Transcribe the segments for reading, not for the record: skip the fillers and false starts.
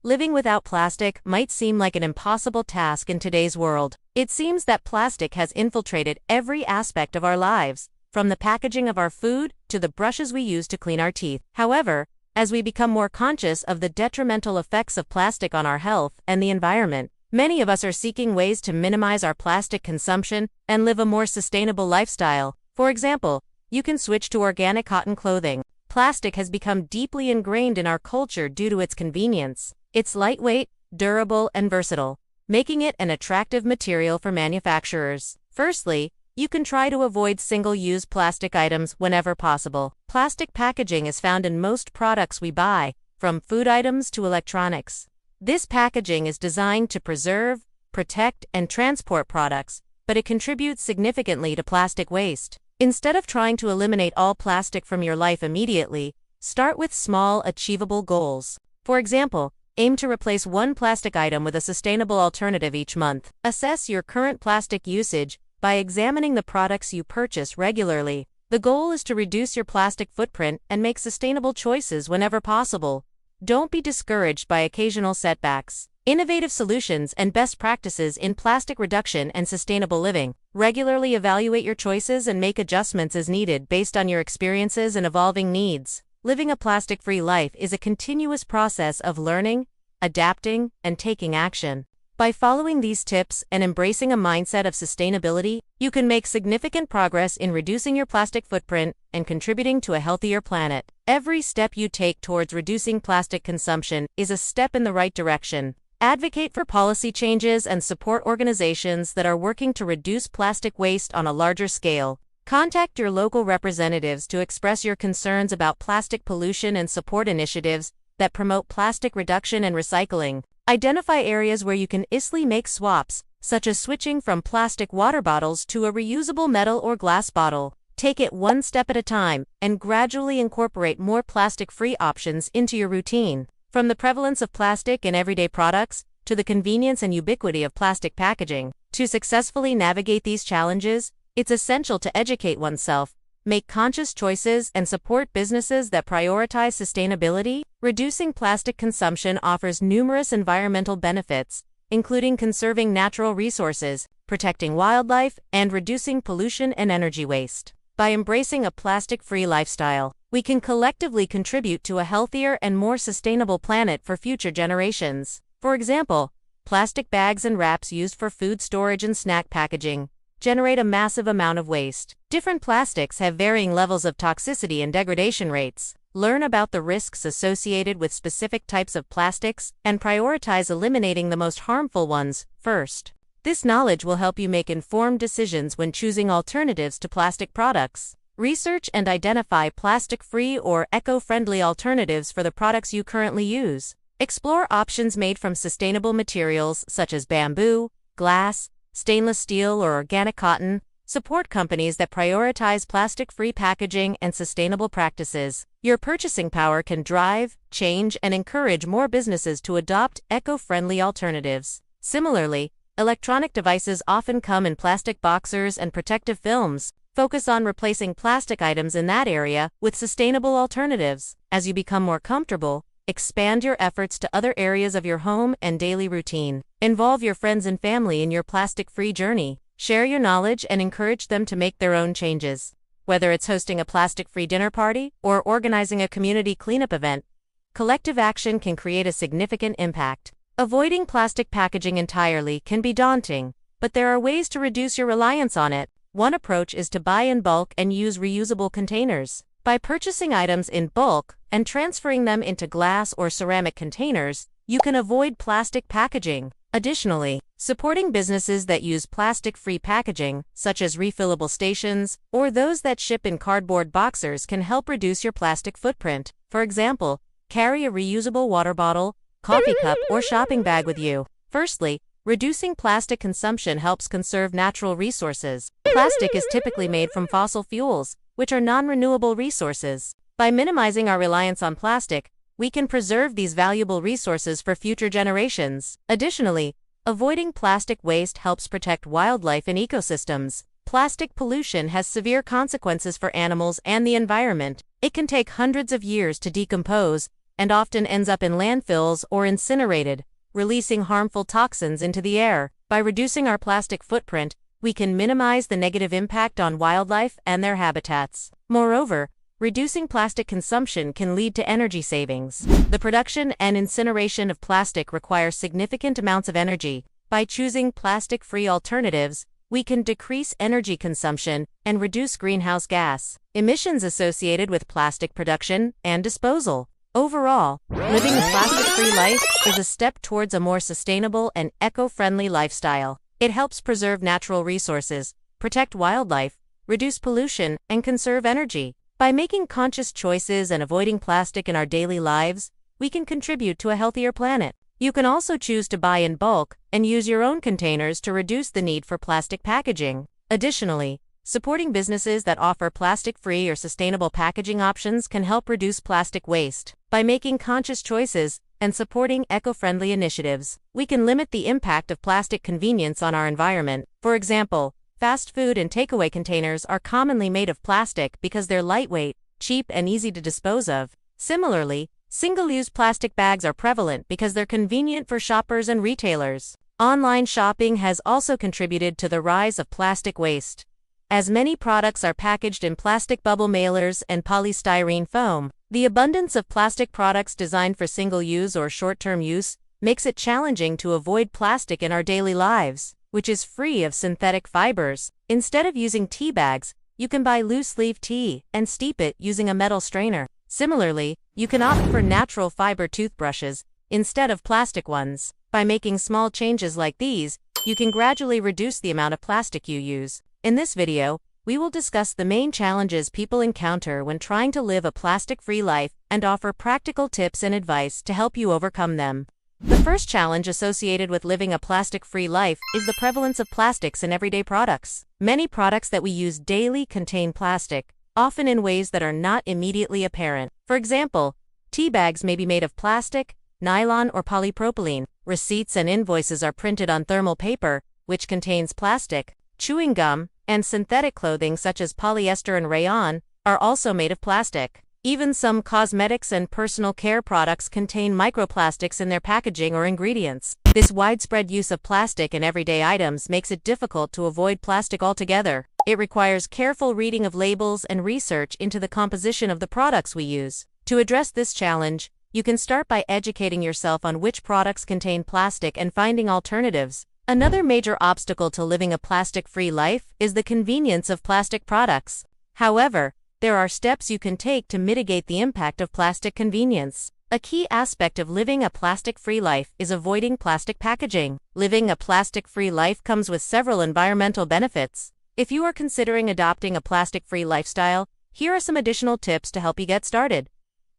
Living without plastic might seem like an impossible task in today's world. It seems that plastic has infiltrated every aspect of our lives, from the packaging of our food to the brushes we use to clean our teeth. However, as we become more conscious of the detrimental effects of plastic on our health and the environment, many of us are seeking ways to minimize our plastic consumption and live a more sustainable lifestyle. For example, you can switch to organic cotton clothing. Plastic has become deeply ingrained in our culture due to its convenience. It's lightweight, durable, and versatile, making it an attractive material for manufacturers. Firstly, you can try to avoid single-use plastic items whenever possible. Plastic packaging is found in most products we buy, from food items to electronics. This packaging is designed to preserve, protect, and transport products, but it contributes significantly to plastic waste. Instead of trying to eliminate all plastic from your life immediately, start with small, achievable goals. For example, aim to replace one plastic item with a sustainable alternative each month. Assess your current plastic usage by examining the products you purchase regularly. The goal is to reduce your plastic footprint and make sustainable choices whenever possible. Don't be discouraged by occasional setbacks. Innovative solutions and best practices in plastic reduction and sustainable living. Regularly evaluate your choices and make adjustments as needed based on your experiences and evolving needs. Living a plastic-free life is a continuous process of learning, adapting, and taking action. By following these tips and embracing a mindset of sustainability, you can make significant progress in reducing your plastic footprint and contributing to a healthier planet. Every step you take towards reducing plastic consumption is a step in the right direction. Advocate for policy changes and support organizations that are working to reduce plastic waste on a larger scale. Contact your local representatives to express your concerns about plastic pollution and support initiatives that promote plastic reduction and recycling. Identify areas where you can easily make swaps, such as switching from plastic water bottles to a reusable metal or glass bottle. Take it one step at a time and gradually incorporate more plastic-free options into your routine. From the prevalence of plastic in everyday products to the convenience and ubiquity of plastic packaging, to successfully navigate these challenges, it's essential to educate oneself, make conscious choices, and support businesses that prioritize sustainability. Reducing plastic consumption offers numerous environmental benefits, including conserving natural resources, protecting wildlife, and reducing pollution and energy waste. By embracing a plastic-free lifestyle, we can collectively contribute to a healthier and more sustainable planet for future generations. For example, plastic bags and wraps used for food storage and snack packaging generate a massive amount of waste. Different plastics have varying levels of toxicity and degradation rates. Learn about the risks associated with specific types of plastics and prioritize eliminating the most harmful ones first. This knowledge will help you make informed decisions when choosing alternatives to plastic products. Research and identify plastic-free or eco-friendly alternatives for the products you currently use. Explore options made from sustainable materials such as bamboo, glass, stainless steel, or organic cotton. Support companies that prioritize plastic-free packaging and sustainable practices. Your purchasing power can drive, change, and encourage more businesses to adopt eco-friendly alternatives. Similarly, electronic devices often come in plastic boxers and protective films. Focus on replacing plastic items in that area with sustainable alternatives. As you become more comfortable, expand your efforts to other areas of your home and daily routine. Involve your friends and family in your plastic-free journey. Share your knowledge and encourage them to make their own changes. Whether it's hosting a plastic-free dinner party or organizing a community cleanup event, collective action can create a significant impact. Avoiding plastic packaging entirely can be daunting, but there are ways to reduce your reliance on it. One approach is to buy in bulk and use reusable containers. By purchasing items in bulk and transferring them into glass or ceramic containers, you can avoid plastic packaging. Additionally, supporting businesses that use plastic-free packaging, such as refillable stations or those that ship in cardboard boxers, can help reduce your plastic footprint. For example, carry a reusable water bottle, coffee cup, or shopping bag with you. Firstly, reducing plastic consumption helps conserve natural resources. Plastic is typically made from fossil fuels, which are non-renewable resources. By minimizing our reliance on plastic, we can preserve these valuable resources for future generations. Additionally, avoiding plastic waste helps protect wildlife and ecosystems. Plastic pollution has severe consequences for animals and the environment. It can take hundreds of years to decompose, and often ends up in landfills or incinerated, releasing harmful toxins into the air. By reducing our plastic footprint, we can minimize the negative impact on wildlife and their habitats. Moreover, reducing plastic consumption can lead to energy savings. The production and incineration of plastic requires significant amounts of energy. By choosing plastic-free alternatives, we can decrease energy consumption and reduce greenhouse gas emissions associated with plastic production and disposal. Overall, living a plastic-free life is a step towards a more sustainable and eco-friendly lifestyle. It helps preserve natural resources, protect wildlife, reduce pollution, and conserve energy. By making conscious choices and avoiding plastic in our daily lives, we can contribute to a healthier planet. You can also choose to buy in bulk and use your own containers to reduce the need for plastic packaging. Additionally, supporting businesses that offer plastic-free or sustainable packaging options can help reduce plastic waste. By making conscious choices and supporting eco-friendly initiatives, we can limit the impact of plastic convenience on our environment. For example, fast food and takeaway containers are commonly made of plastic because they're lightweight, cheap, and easy to dispose of. Similarly, single-use plastic bags are prevalent because they're convenient for shoppers and retailers. Online shopping has also contributed to the rise of plastic waste, as many products are packaged in plastic bubble mailers and polystyrene foam. The abundance of plastic products designed for single-use or short-term use makes it challenging to avoid plastic in our daily lives, which is free of synthetic fibers. Instead of using tea bags, you can buy loose-leaf tea and steep it using a metal strainer. Similarly, you can opt for natural fiber toothbrushes instead of plastic ones. By making small changes like these, you can gradually reduce the amount of plastic you use. In this video, we will discuss the main challenges people encounter when trying to live a plastic-free life and offer practical tips and advice to help you overcome them. The first challenge associated with living a plastic-free life is the prevalence of plastics in everyday products. Many products that we use daily contain plastic, often in ways that are not immediately apparent. For example, tea bags may be made of plastic, nylon, or polypropylene. Receipts and invoices are printed on thermal paper, which contains plastic. Chewing gum and synthetic clothing such as polyester and rayon are also made of plastic. Even some cosmetics and personal care products contain microplastics in their packaging or ingredients. This widespread use of plastic in everyday items makes it difficult to avoid plastic altogether. It requires careful reading of labels and research into the composition of the products we use. To address this challenge, you can start by educating yourself on which products contain plastic and finding alternatives. Another major obstacle to living a plastic-free life is the convenience of plastic products. However, there are steps you can take to mitigate the impact of plastic convenience. A key aspect of living a plastic-free life is avoiding plastic packaging. Living a plastic-free life comes with several environmental benefits. If you are considering adopting a plastic-free lifestyle, here are some additional tips to help you get started.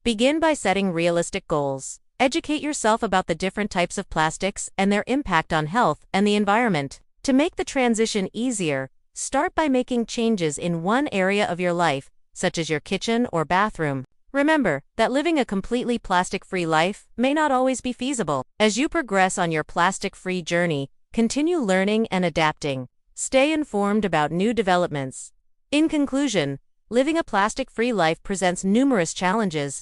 Begin by setting realistic goals. Educate yourself about the different types of plastics and their impact on health and the environment. To make the transition easier, start by making changes in one area of your life, such as your kitchen or bathroom. Remember that living a completely plastic-free life may not always be feasible. As you progress on your plastic-free journey, continue learning and adapting. Stay informed about new developments. In conclusion, living a plastic-free life presents numerous challenges.